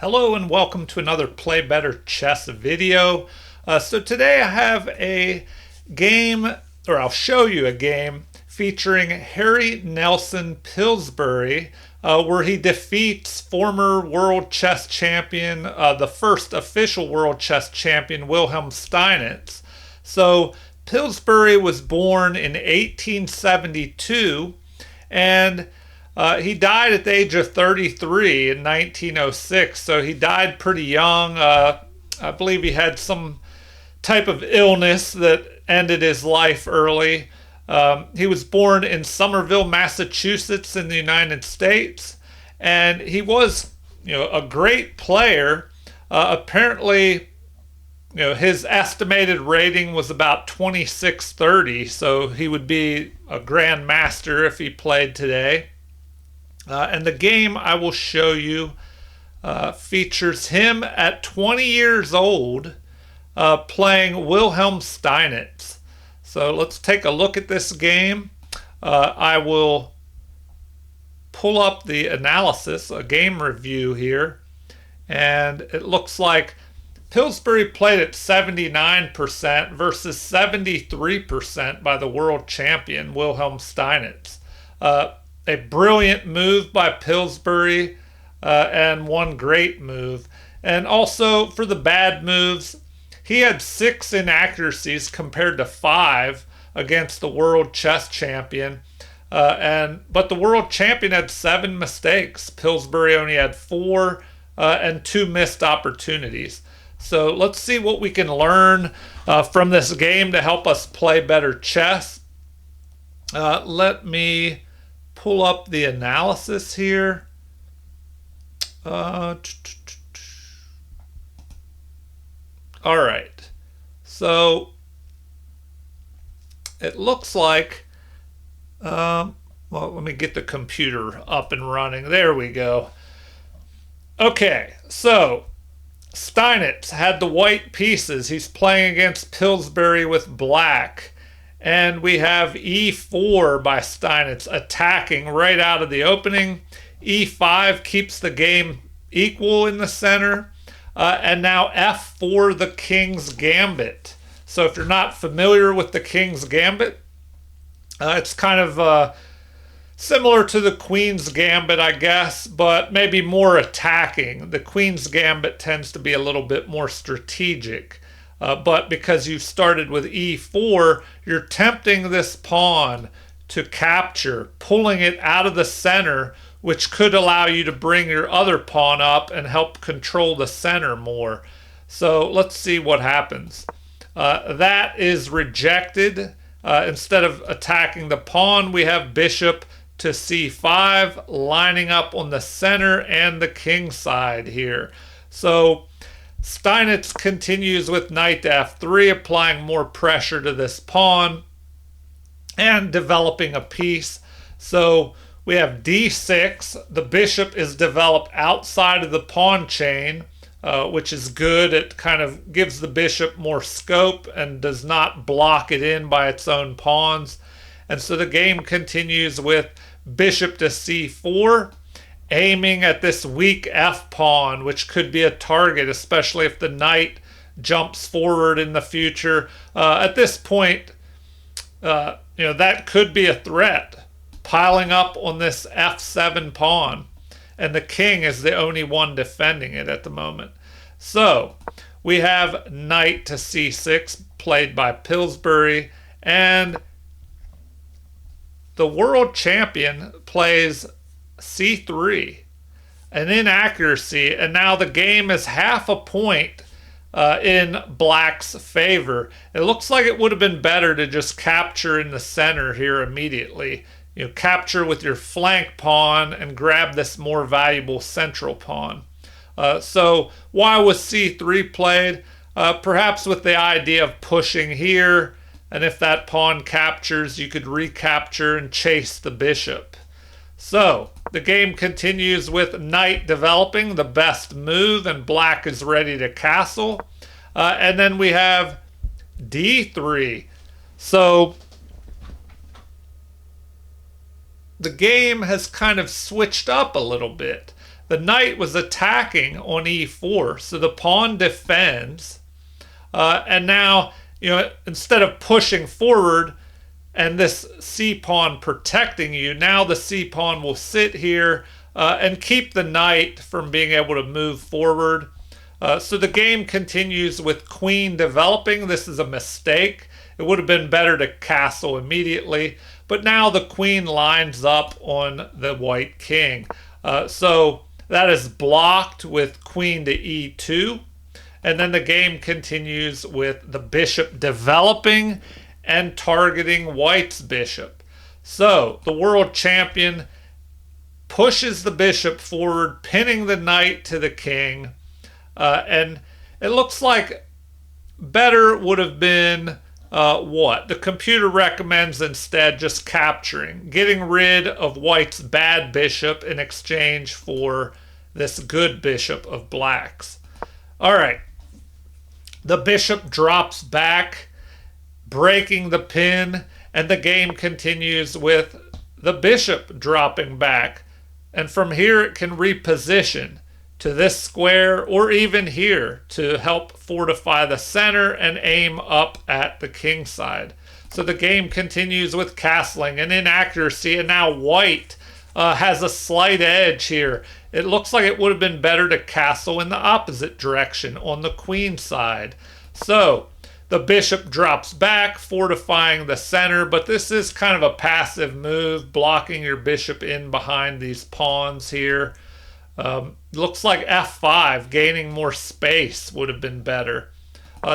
Hello and welcome to another Play Better Chess video. So today I have a game, or I'll show you a game featuring Harry Nelson Pillsbury, where he defeats former world chess champion, the first official world chess champion, Wilhelm Steinitz. So Pillsbury was born in 1872 and he died at the age of 33 in 1906, so he died pretty young. I believe he had some type of illness that ended his life early. He was born in Somerville, Massachusetts, in the United States, and he was, a great player. Apparently, his estimated rating was about 2630, so he would be a grandmaster if he played today. And the game I will show you features him at 20 years old playing Wilhelm Steinitz. So let's take a look at this game. I will pull up the analysis, a game review here, and it looks like Pillsbury played at 79% versus 73% by the world champion Wilhelm Steinitz. A brilliant move by Pillsbury and one great move. And also for the bad moves, he had 6 inaccuracies compared to 5 against the world chess champion. But the world champion had 7 mistakes. Pillsbury only had 4 and 2 missed opportunities. So let's see what we can learn from this game to help us play better chess. Let me pull up the analysis here. All right. So it looks like, well, let me get the computer up and running. There we go. Okay, so Steinitz had the white pieces. He's playing against Pillsbury with black. And we have e4 by Steinitz attacking right out of the opening. e5 keeps the game equal in the center. And now f4, the King's Gambit. So if you're not familiar with the King's Gambit, it's kind of similar to the Queen's Gambit, I guess, but maybe more attacking. The Queen's Gambit tends to be a little bit more strategic. But because you started with e4, you're tempting this pawn to capture, pulling it out of the center, which could allow you to bring your other pawn up and help control the center more. So let's see what happens. That is rejected. Instead of attacking the pawn, we have bishop to c5, lining up on the center and the king side here. So Steinitz continues with knight to f3, applying more pressure to this pawn and developing a piece. So we have d6. The bishop is developed outside of the pawn chain, which is good. It kind of gives the bishop more scope and does not block it in by its own pawns. And so the game continues with bishop to c4, aiming at this weak f pawn, which could be a target, especially if the knight jumps forward in the future. At this point, that could be a threat, piling up on this f7 pawn, and the king is the only one defending it at the moment. So we have knight to c6 played by Pillsbury, and the world champion plays c3, an inaccuracy, and now the game is half a point in black's favor. It looks like it would have been better to just capture in the center here immediately. Capture with your flank pawn and grab this more valuable central pawn. So why was c3 played? Perhaps with the idea of pushing here, and if that pawn captures, you could recapture and chase the bishop. So the game continues with knight developing, the best move, and black is ready to castle. And then we have d3. So the game has kind of switched up a little bit. the knight was attacking on e4, so the pawn defends. And now, instead of pushing forward and this c-pawn protecting you, now the c-pawn will sit here and keep the knight from being able to move forward. So the game continues with queen developing. This is a mistake. It would have been better to castle immediately, but now the queen lines up on the white king. So that is blocked with queen to e2. And then the game continues with the bishop developing and targeting white's bishop. So the world champion pushes the bishop forward, pinning the knight to the king. And it looks like better would have been what? The computer recommends instead just capturing, getting rid of white's bad bishop in exchange for this good bishop of black's. All right. The bishop drops back, breaking the pin, and the game continues with the bishop dropping back. And from here it can reposition to this square or even here to help fortify the center and aim up at the king side. So the game continues with castling and inaccuracy, and now white has a slight edge here. It looks like it would have been better to castle in the opposite direction on the queen side. So the bishop drops back, fortifying the center, but this is kind of a passive move, blocking your bishop in behind these pawns here. Looks like f5, gaining more space would have been better.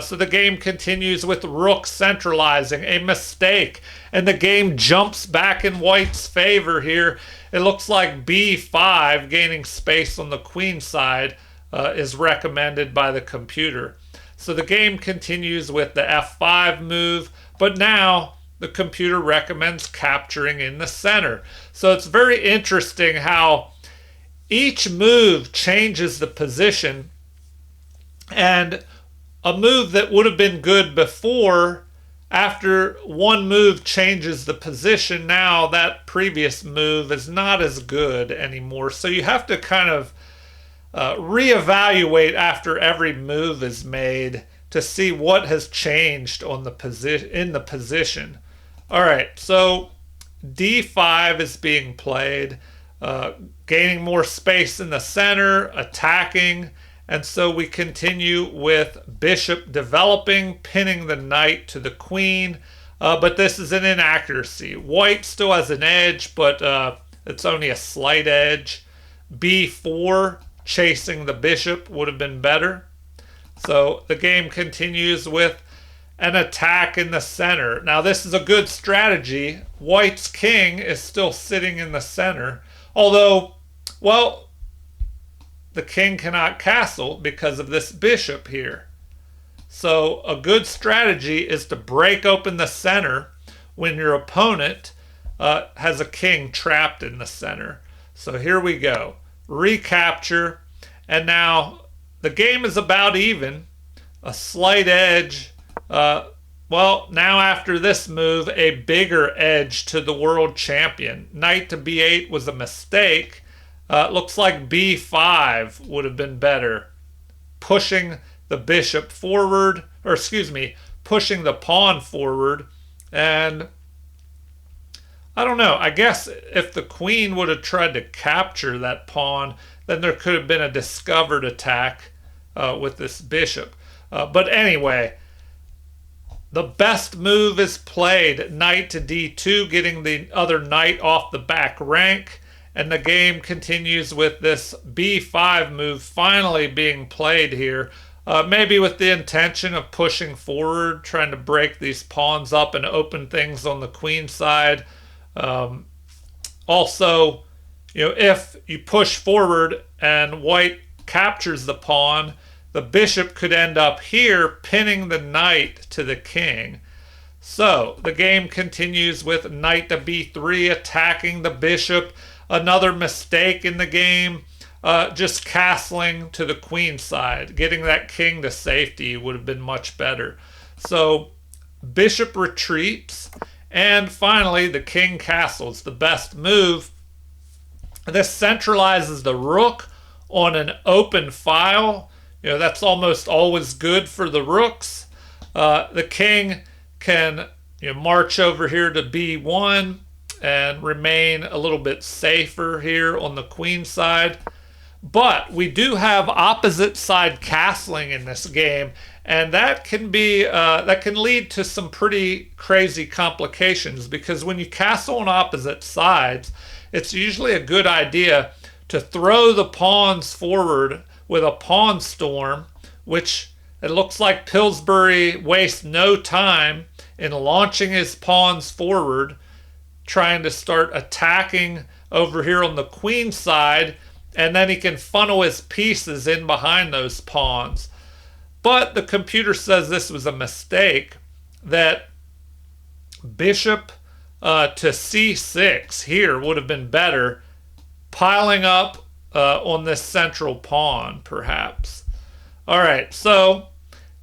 So the game continues with rook centralizing, a mistake, and the game jumps back in white's favor here. It looks like b5, gaining space on the queen side, is recommended by the computer. So the game continues with the f5 move, but now the computer recommends capturing in the center. So it's very interesting how each move changes the position, and a move that would have been good before, after one move changes the position, now that previous move is not as good anymore. So you have to kind of reevaluate after every move is made to see what has changed on the in the position. All right, so d5 is being played, gaining more space in the center, attacking, and so we continue with bishop developing, pinning the knight to the queen, but this is an inaccuracy. White still has an edge, but it's only a slight edge. b4, chasing the bishop, would have been better. So the game continues with an attack in the center. Now this is a good strategy. White's king is still sitting in the center, although, well, the king cannot castle because of this bishop here. So a good strategy is to break open the center when your opponent has a king trapped in the center. So here we go. Recapture, and now the game is about even. A slight edge. Well, now after this move, a bigger edge to the world champion. Knight to b8 was a mistake. Looks like b5 would have been better. Pushing the bishop forward, or excuse me, pushing the pawn forward. And I don't know, I guess if the queen would have tried to capture that pawn, then there could have been a discovered attack with this bishop. But anyway, the best move is played. Knight to d2, getting the other knight off the back rank. And the game continues with this b5 move finally being played here. Maybe with the intention of pushing forward, trying to break these pawns up and open things on the queen side. Also, if you push forward and white captures the pawn, the bishop could end up here, pinning the knight to the king. So the game continues with knight to b3, attacking the bishop. Another mistake in the game, just castling to the queen side. Getting that king to safety would have been much better. So bishop retreats, and finally the king castles, the best move. This centralizes the rook on an open file. That's almost always good for the rooks. The king can march over here to b1 and remain a little bit safer here on the queen side. But we do have opposite side castling in this game, and that can lead to some pretty crazy complications, because when you castle on opposite sides, it's usually a good idea to throw the pawns forward with a pawn storm, which it looks like Pillsbury wastes no time in launching his pawns forward, trying to start attacking over here on the queen side, and then he can funnel his pieces in behind those pawns. But the computer says this was a mistake, that bishop to c6 here would have been better, piling up on this central pawn, perhaps. All right, so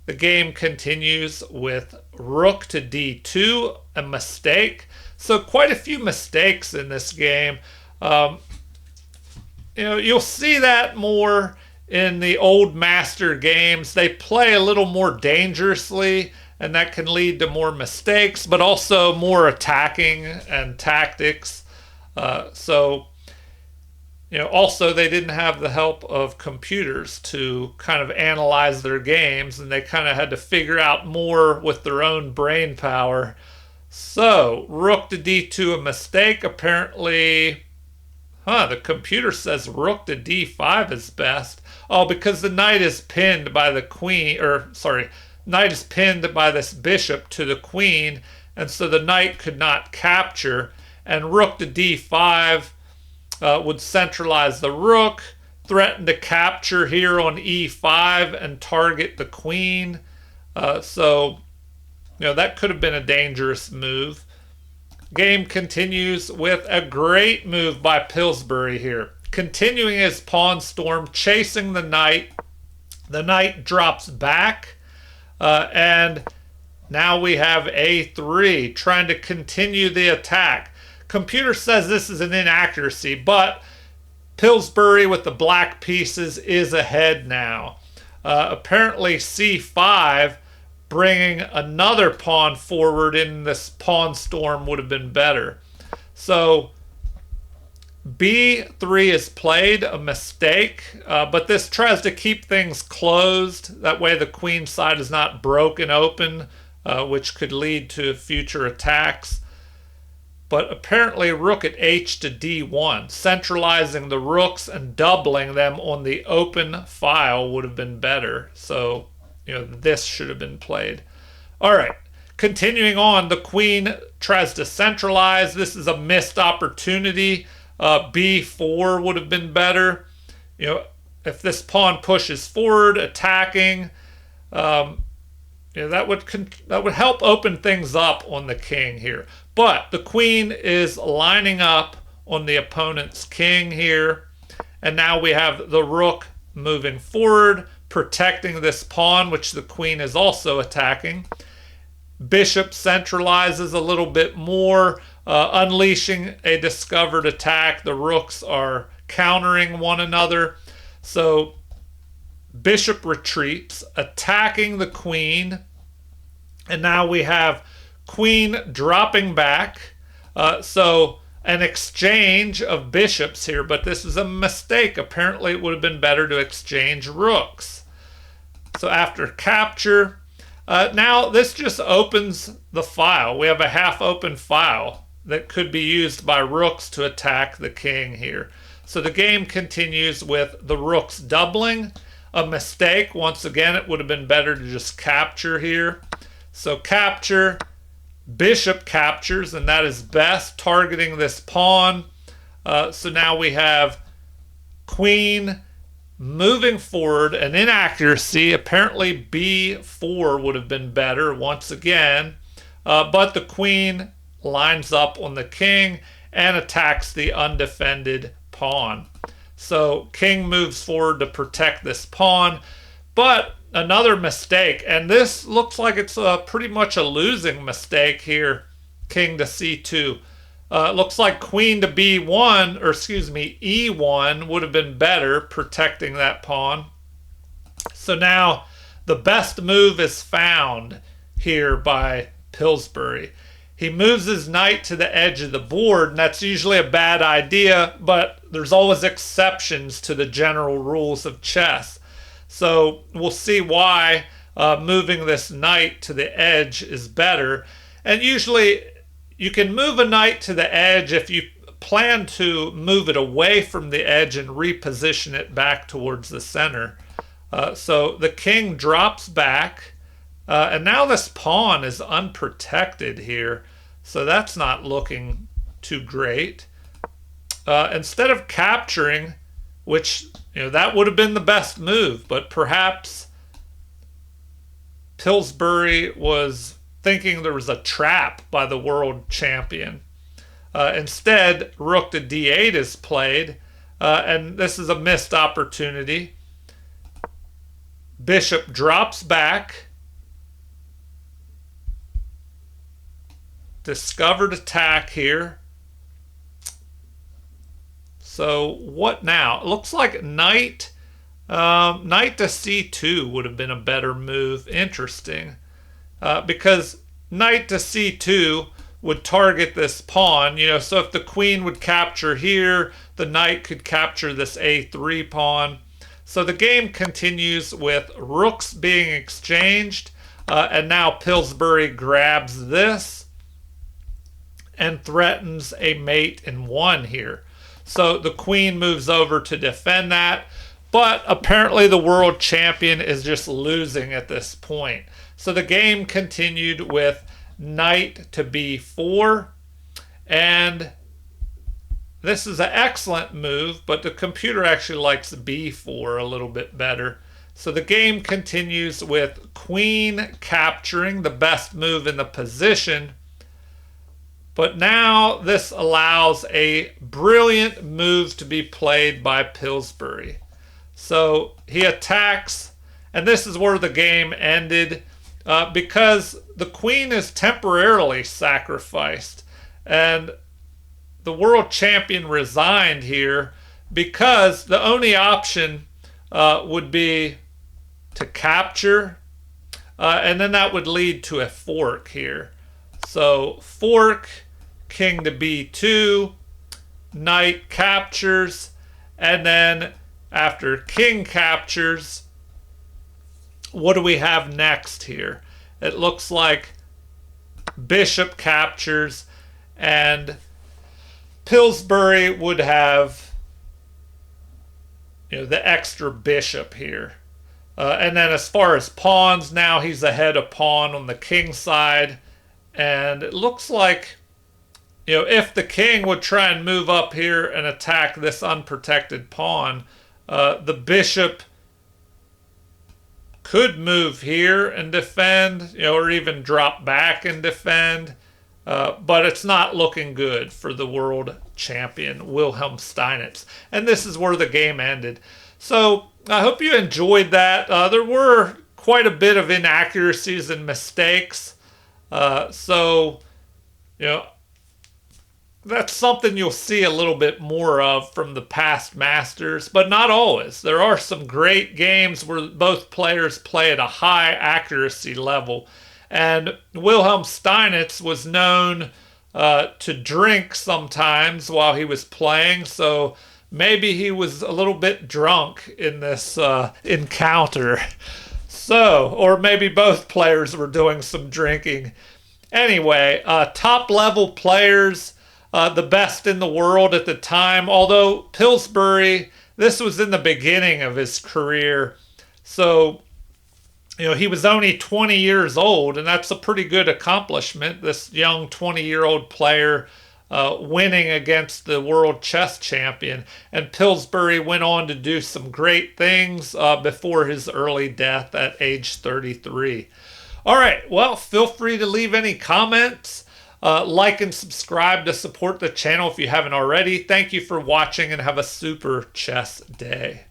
the game continues with rook to d2, a mistake. So quite a few mistakes in this game. You'll see that more in the old master games. They play a little more dangerously, and that can lead to more mistakes, but also more attacking and tactics. Also they didn't have the help of computers to kind of analyze their games, and they kind of had to figure out more with their own brain power. So, rook to d2, a mistake. Apparently, the computer says rook to d5 is best. Oh, because the knight is pinned by the queen, knight is pinned by this bishop to the queen, and so the knight could not capture. And rook to d5 would centralize the rook, threaten to capture here on e5 and target the queen. That could have been a dangerous move. Game continues with a great move by Pillsbury here. Continuing his pawn storm, chasing the knight. The knight drops back, and now we have a3, trying to continue the attack. Computer says this is an inaccuracy, but Pillsbury with the black pieces is ahead now. Apparently c5, bringing another pawn forward in this pawn storm would have been better. So b3 is played, a mistake, but this tries to keep things closed. That way the queen side is not broken open, which could lead to future attacks. But apparently rook at h to d1, centralizing the rooks and doubling them on the open file would have been better. So, this should have been played. All right, continuing on, the queen tries to centralize. This is a missed opportunity. b4 would have been better. If this pawn pushes forward, attacking, that would help open things up on the king here. But the queen is lining up on the opponent's king here. And now we have the rook moving forward, protecting this pawn, which the queen is also attacking. Bishop centralizes a little bit more, unleashing a discovered attack. The rooks are countering one another. So bishop retreats, attacking the queen. And now we have queen dropping back. So an exchange of bishops here, but this is a mistake. Apparently it would have been better to exchange rooks. So after capture, now this just opens the file. We have a half open file that could be used by rooks to attack the king here. So the game continues with the rooks doubling, a mistake. Once again, it would have been better to just capture here. So capture, bishop captures, and that is best, targeting this pawn. So now we have queen moving forward, an inaccuracy. Apparently b4 would have been better once again, but the queen lines up on the king and attacks the undefended pawn. So king moves forward to protect this pawn, but another mistake, and this looks like it's pretty much a losing mistake here. King to c2. Looks like queen to b1, or excuse me, e1 would have been better, protecting that pawn. So now the best move is found here by Pillsbury. He moves his knight to the edge of the board, and that's usually a bad idea, but there's always exceptions to the general rules of chess. So we'll see why moving this knight to the edge is better. And usually you can move a knight to the edge if you plan to move it away from the edge and reposition it back towards the center. So the king drops back, and now this pawn is unprotected here, so that's not looking too great. Instead of capturing, which, that would have been the best move, but perhaps Pillsbury was thinking there was a trap by the world champion. Instead, rook to d8 is played, and this is a missed opportunity. Bishop drops back. Discovered attack here. So what now? It looks like knight to c2 would have been a better move. Interesting. Because knight to c2 would target this pawn. So if the queen would capture here, the knight could capture this a3 pawn. So the game continues with rooks being exchanged, and now Pillsbury grabs this and threatens a mate in 1 here. So the queen moves over to defend that, but apparently the world champion is just losing at this point. So the game continued with knight to b4, and this is an excellent move, but the computer actually likes b4 a little bit better. So the game continues with queen capturing, the best move in the position. But now this allows a brilliant move to be played by Pillsbury. So he attacks, and this is where the game ended, because the queen is temporarily sacrificed. And the world champion resigned here because the only option would be to capture, and then that would lead to a fork here. So fork, king to b2, knight captures, and then after king captures, what do we have next here? It looks like bishop captures, and Pillsbury would have the extra bishop here. And then as far as pawns, now he's ahead of pawn on the king side. And it looks like, if the king would try and move up here and attack this unprotected pawn, the bishop could move here and defend, or even drop back and defend. But it's not looking good for the world champion, Wilhelm Steinitz. And this is where the game ended. So I hope you enjoyed that. There were quite a bit of inaccuracies and mistakes. So that's something you'll see a little bit more of from the past masters, but not always. There are some great games where both players play at a high accuracy level. And Wilhelm Steinitz was known to drink sometimes while he was playing, so maybe he was a little bit drunk in this encounter. So, or maybe both players were doing some drinking. Anyway, top level players, the best in the world at the time, although Pillsbury, this was in the beginning of his career, so he was only 20 years old, and that's a pretty good accomplishment. This young 20-year-old player winning against the world chess champion. And Pillsbury went on to do some great things before his early death at age 33. All right, well, feel free to leave any comments. Like and subscribe to support the channel if you haven't already. Thank you for watching, and have a super chess day.